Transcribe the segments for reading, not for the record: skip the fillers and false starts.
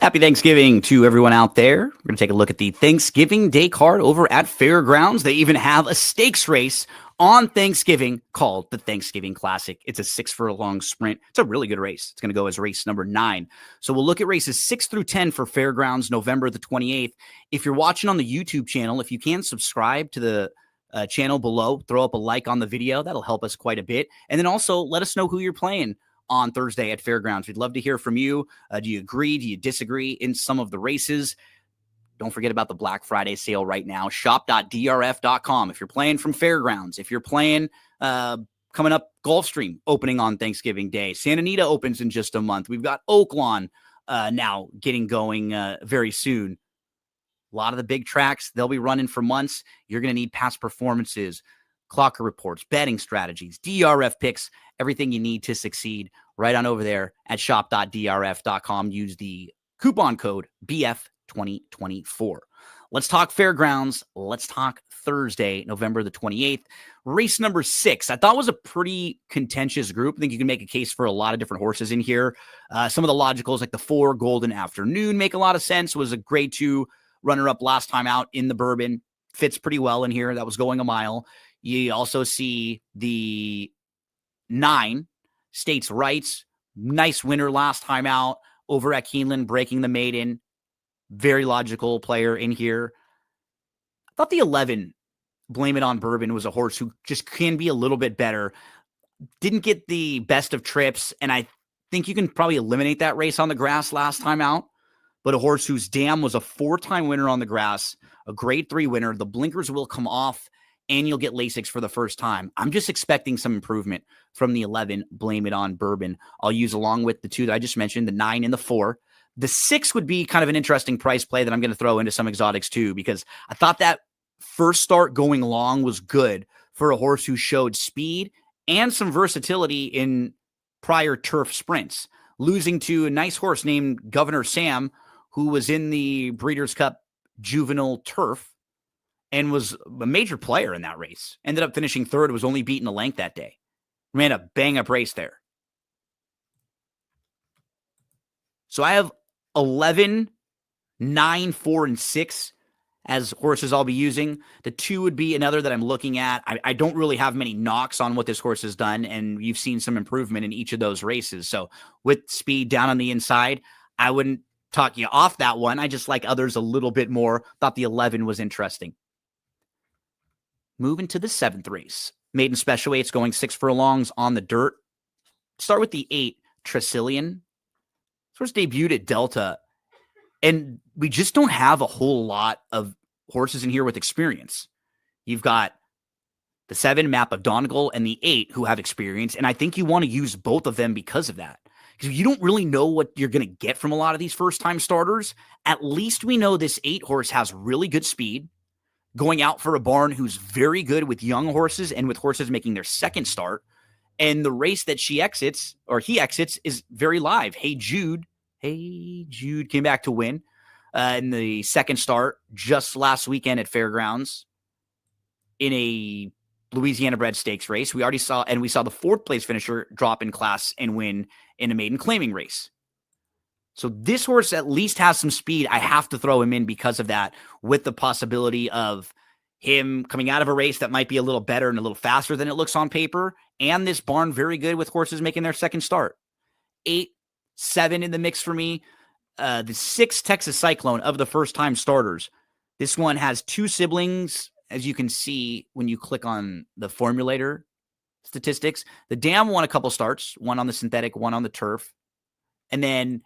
Happy Thanksgiving to everyone out there. We're going to take a look at the Thanksgiving Day card over at Fairgrounds. They even have a stakes race on Thanksgiving called the Thanksgiving Classic. It's a 6-furlong sprint. It's a really good race. It's going to go as race number 9. So we'll look at races 6 through 10 for Fairgrounds, November the 28th. If you're watching on the YouTube channel, if you can subscribe to the channel below, throw up a like on the video. That'll help us quite a bit. And then also let us know who you're playing on Thursday at Fairgrounds. We'd love to hear from you. Do you agree? Do you disagree in some of the races? Don't forget about the Black Friday sale right now. Shop.drf.com. If you're playing from Fairgrounds, if you're playing coming up Gulfstream opening on Thanksgiving Day, Santa Anita opens in just a month. We've got Oaklawn now getting going very soon. A lot of the big tracks, they'll be running for months. You're going to need past performances, clocker reports, betting strategies, DRF picks, everything you need to succeed right on over there at shop.drf.com. Use the coupon code BF2024. Let's talk Fairgrounds. Let's talk Thursday, November the 28th. Race number 6, I thought was a pretty contentious group. I think you can make a case for a lot of different horses in here. Some of the logicals, like the 4 Golden Afternoon, make a lot of sense. Was a grade 2 runner-up last time out in the Bourbon. Fits pretty well in here. That was going a mile. You also see the 9, States Rights. Nice winner last time out over at Keeneland, breaking the maiden. Very logical player in here. I thought the 11, Blame It on Bourbon, was a horse who just can be a little bit better. Didn't get the best of trips, and I think you can probably eliminate that race on the grass last time out. But a horse whose dam was a 4-time winner on the grass, a grade 3 winner. The blinkers will come off, and you'll get Lasix for the first time. I'm just expecting some improvement from the 11, Blame It on Bourbon. I'll use along with the 2 that I just mentioned, the 9 and the 4. The 6 would be kind of an interesting price play that I'm going to throw into some exotics too, because I thought that first start going long was good for a horse who showed speed and some versatility in prior turf sprints, losing to a nice horse named Governor Sam, who was in the Breeders' Cup Juvenile Turf and was a major player in that race. Ended up finishing 3rd, was only beaten a length that day. Ran a bang-up race there. So I have 11, 9, 4, and 6 as horses I'll be using. The 2 would be another that I'm looking at. I don't really have many knocks on what this horse has done, and you've seen some improvement in each of those races. So with speed down on the inside, I wouldn't talk you off that one. I just like others a little bit more. Thought the 11 was interesting. Moving to the 7th race. Maiden special weights going 6 furlongs on the dirt. Start with the 8, Tresillian. This horse debuted at Delta, and we just don't have a whole lot of horses in here with experience. You've got the 7, Map of Donegal, and the 8 who have experience, and I think you want to use both of them because of that. Because you don't really know what you're going to get from a lot of these first-time starters. At least we know this 8 horse has really good speed, going out for a barn who's very good with young horses and with horses making their second start. And the race that he exits is very live. Hey Jude came back to win in the second start just last weekend at Fairgrounds in a Louisiana bred stakes race. We saw the 4th place finisher drop in class and win in a maiden claiming race. So this horse at least has some speed. I have to throw him in because of that, with the possibility of him coming out of a race that might be a little better and a little faster than it looks on paper. And this barn very good with horses making their second start. 8, 7 in the mix for me. The 6, Texas Cyclone, of the first-time starters. This one has 2 siblings, as you can see when you click on the formulator statistics. The dam won a couple starts, one on the synthetic, one on the turf. And then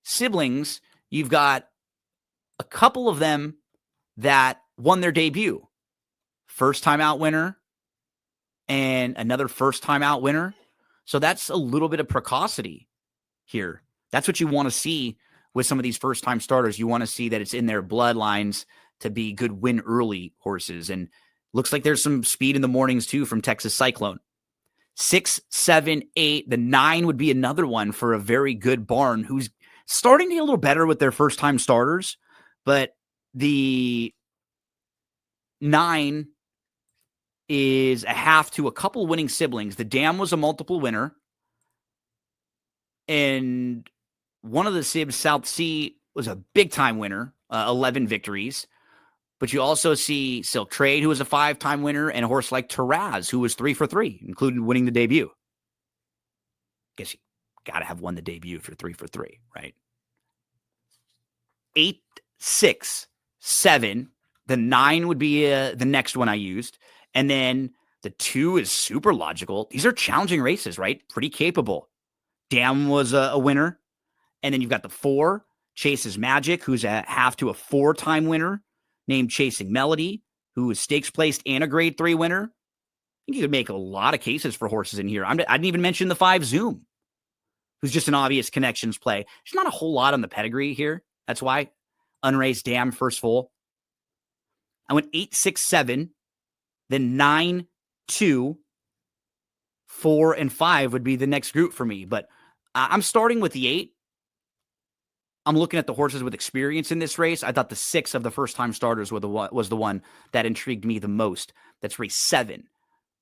siblings, you've got a couple of them that won their debut. First-time out winner and another first-time out winner. So that's a little bit of precocity here. That's what you want to see with some of these first-time starters. You want to see that it's in their bloodlines to be good win early horses. And looks like there's some speed in the mornings too from Texas Cyclone. 6, 7, 8. The 9 would be another one for a very good barn who's starting to get a little better with their first-time starters. But the 9 is a half to a couple winning siblings. The dam was a multiple winner. And one of the Sibs, South Sea, was a big-time winner, 11 victories. But you also see Silk Trade, who was a 5-time winner, and a horse like Taraz, who was 3 for 3, including winning the debut. Guess you got to have won the debut if you're 3 for 3, right? 8, 6, 7. The 9 would be the next one I used. And then the 2 is super logical. These are challenging races, right? Pretty capable. Dam was a winner. And then you've got the 4, Chase's Magic, who's a half to a 4-time winner, named Chasing Melody, who is stakes placed and a grade 3 winner. I think you could make a lot of cases for horses in here. I didn't even mention the 5 Zoom, who's just an obvious connections play. There's not a whole lot on the pedigree here. That's why. Unraised Dam, first full. I went 8, 6, 7, then 9, 2, 4, and 5 would be the next group for me. But I'm starting with the 8. I'm looking at the horses with experience in this race. I thought the 6 of the first-time starters was the one that intrigued me the most. That's race 7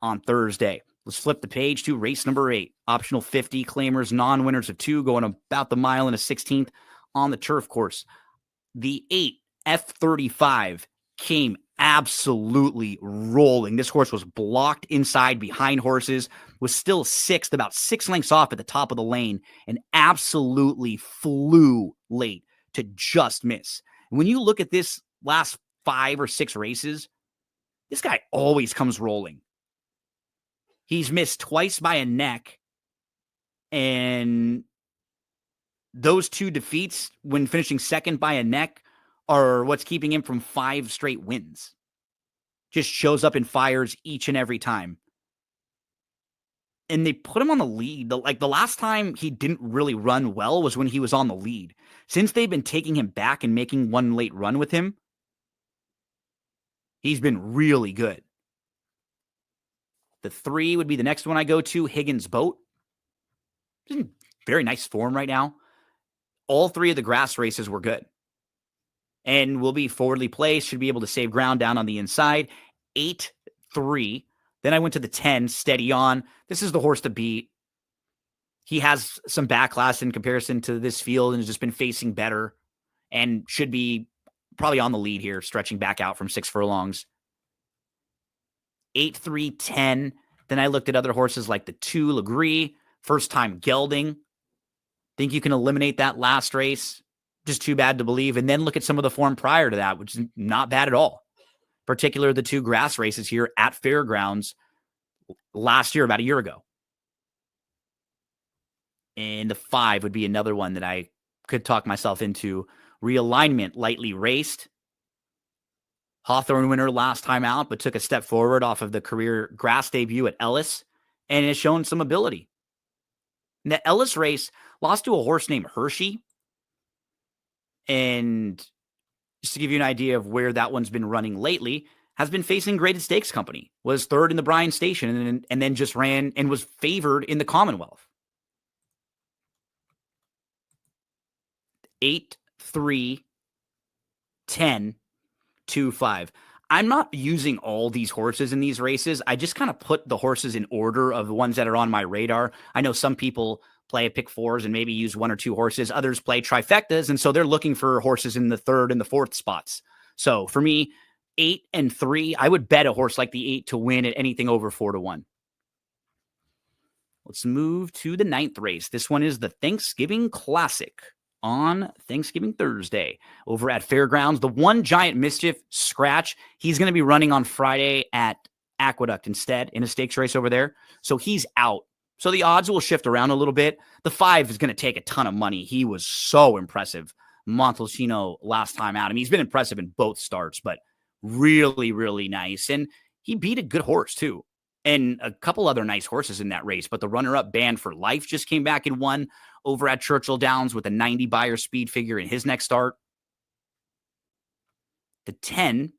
on Thursday. Let's flip the page to race number 8. Optional 50, claimers, non-winners of 2, going about the mile and a 16th on the turf course. The 8, F35, came absolutely rolling. This horse was blocked inside behind horses, was still 6th, about 6 lengths off at the top of the lane, and absolutely flew late to just miss. When you look at this last 5 or 6 races, this guy always comes rolling. He's missed twice by a neck, and those 2 defeats when finishing second by a neck are what's keeping him from 5 straight wins. Just shows up and fires each and every time. And they put him on the lead. The last time he didn't really run well was when he was on the lead. Since they've been taking him back and making one late run with him, he's been really good. The 3 would be the next one I go to, Higgins Boat. He's in very nice form right now. All 3 of the grass races were good. And will be forwardly placed, should be able to save ground down on the inside. 8, 3. Then I went to the 10, Steady On. This is the horse to beat. He has some backlash in comparison to this field and has just been facing better and should be probably on the lead here, stretching back out from 6 furlongs. 8, 3, 10. Then I looked at other horses like the 2, Legree, first time gelding. Think you can eliminate that last race. Just too bad to believe. And then look at some of the form prior to that, which is not bad at all. Particularly the 2 grass races here at Fairgrounds last year, about a year ago. And the 5 would be another one that I could talk myself into. Realignment, lightly raced. Hawthorne winner last time out, but took a step forward off of the career grass debut at Ellis and has shown some ability. In the Ellis race, lost to a horse named Hershey. And just to give you an idea of where that one's been running lately, has been facing Graded Stakes Company, was 3rd in the Bryan Station, and then just ran and was favored in the Commonwealth. 8, 3, 10, 2, 5. I'm not using all these horses in these races. I just kind of put the horses in order of the ones that are on my radar. I know some people play a pick 4s and maybe use 1 or 2 horses. Others play trifectas, and so they're looking for horses in the 3rd and the 4th spots. So for me, 8 and 3, I would bet a horse like the 8 to win at anything over 4-1. Let's move to the 9th race. This one is the Thanksgiving Classic on Thanksgiving Thursday over at Fairgrounds. The One Giant Mischief Scratch, he's going to be running on Friday at Aqueduct instead in a stakes race over there. So he's out. So the odds will shift around a little bit. The 5 is going to take a ton of money. He was so impressive, Montalcino, last time out. I mean, he's been impressive in both starts, but really, really nice. And he beat a good horse too. And a couple other nice horses in that race. But the runner-up, Band for Life, just came back and won over at Churchill Downs with a 90 buyer speed figure in his next start. The 10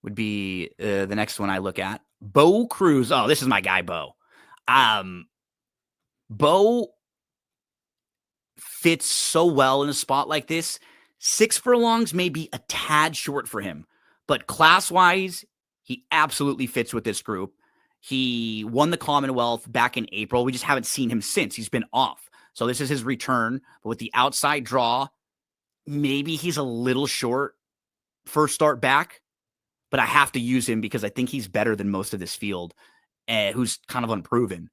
would be the next one I look at. Bo Cruz. Oh, this is my guy, Bo. Bo fits so well in a spot like this. 6 furlongs may be a tad short for him, but class-wise, he absolutely fits with this group. He won the Commonwealth back in April. We just haven't seen him since. He's been off. So this is his return, but with the outside draw, maybe he's a little short first start back, but I have to use him because I think he's better than most of this field, who's kind of unproven.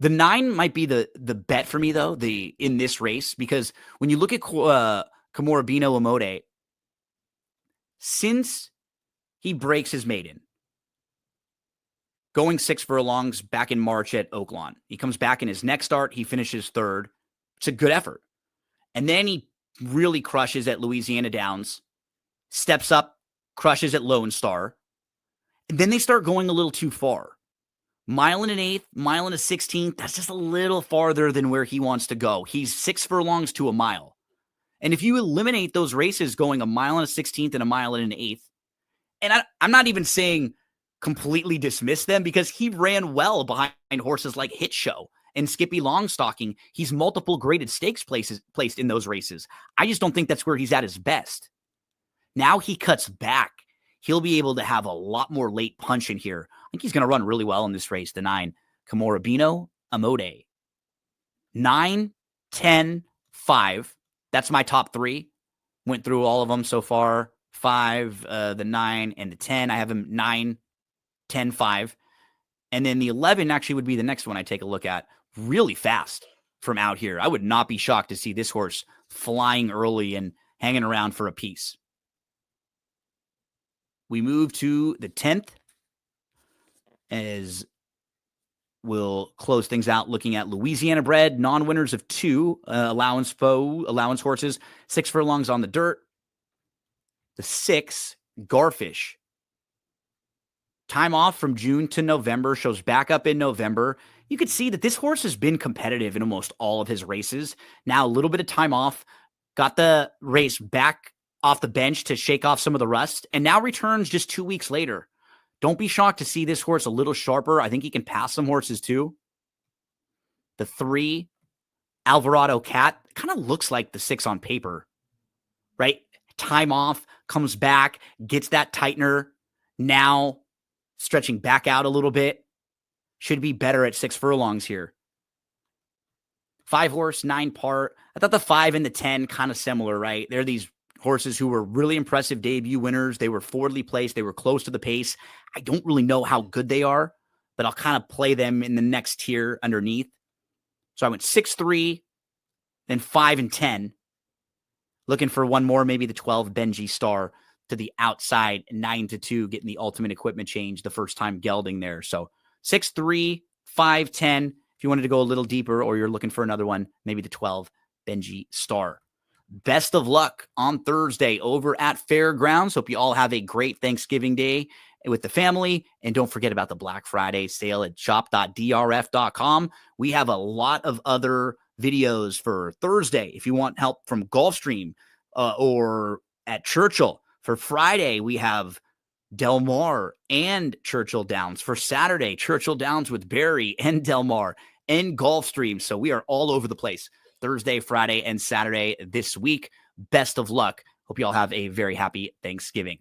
The 9 might be the bet for me, though, in this race, because when you look at Komorobino Amode, since he breaks his maiden, going 6 furlongs back in March at Oaklawn, he comes back in his next start, he finishes 3rd. It's a good effort. And then he really crushes at Louisiana Downs, steps up, crushes at Lone Star, and then they start going a little too far. Mile and an 1/8, mile and a 16th, that's just a little farther than where he wants to go. He's 6 furlongs to a mile. And if you eliminate those races going a mile and a 16th and a mile and an 1/8, and I'm not even saying completely dismiss them, because he ran well behind horses like Hit Show and Skippy Longstocking. He's multiple graded stakes placed in those races. I just don't think that's where he's at his best. Now he cuts back. He'll be able to have a lot more late punch in here. I think he's going to run really well in this race, the 9, Komorobino Amode. 9, 10, 5. That's my top 3. Went through all of them so far. 5, the 9, and the 10. I have him 9, 10, 5. And then the 11 actually would be the next one I take a look at. Really fast from out here. I would not be shocked to see this horse flying early and hanging around for a piece. We move to the 10th, as we'll close things out looking at Louisiana bred, non-winners of 2, allowance horses, 6 furlongs on the dirt. The 6, Garfish. Time off from June to November, shows back up in November. You could see that this horse has been competitive in almost all of his races. Now a little bit of time off, got the race back off the bench to shake off some of the rust, and now returns just 2 weeks later. Don't be shocked to see this horse a little sharper. I think he can pass some horses too. The 3, Alvarado Cat, kind of looks like the 6 on paper, right? Time off, comes back, gets that tightener, now stretching back out a little bit. Should be better at 6 furlongs here. 5 horse, 9 part. I thought the 5 and the 10 kind of similar, right? They're these horses who were really impressive debut winners. They were forwardly placed. They were close to the pace. I don't really know how good they are, but I'll kind of play them in the next tier underneath. So I went 6, 3, then 5 and 10. Looking for one more, maybe the 12, Benji Star, to the outside, 9 to 2, getting the ultimate equipment change the first time gelding there. So 6, 3, 5, 10. If you wanted to go a little deeper, or you're looking for another one, maybe the 12, Benji Star. Best of luck on Thursday over at Fairgrounds. Hope you all have a great Thanksgiving Day with the family. And don't forget about the Black Friday sale at shop.drf.com. We have a lot of other videos for Thursday. If you want help from Gulfstream or at Churchill. For Friday, we have Del Mar and Churchill Downs. For Saturday, Churchill Downs with Barry and Del Mar and Gulfstream. So we are all over the place. Thursday, Friday, and Saturday this week. Best of luck. Hope you all have a very happy Thanksgiving.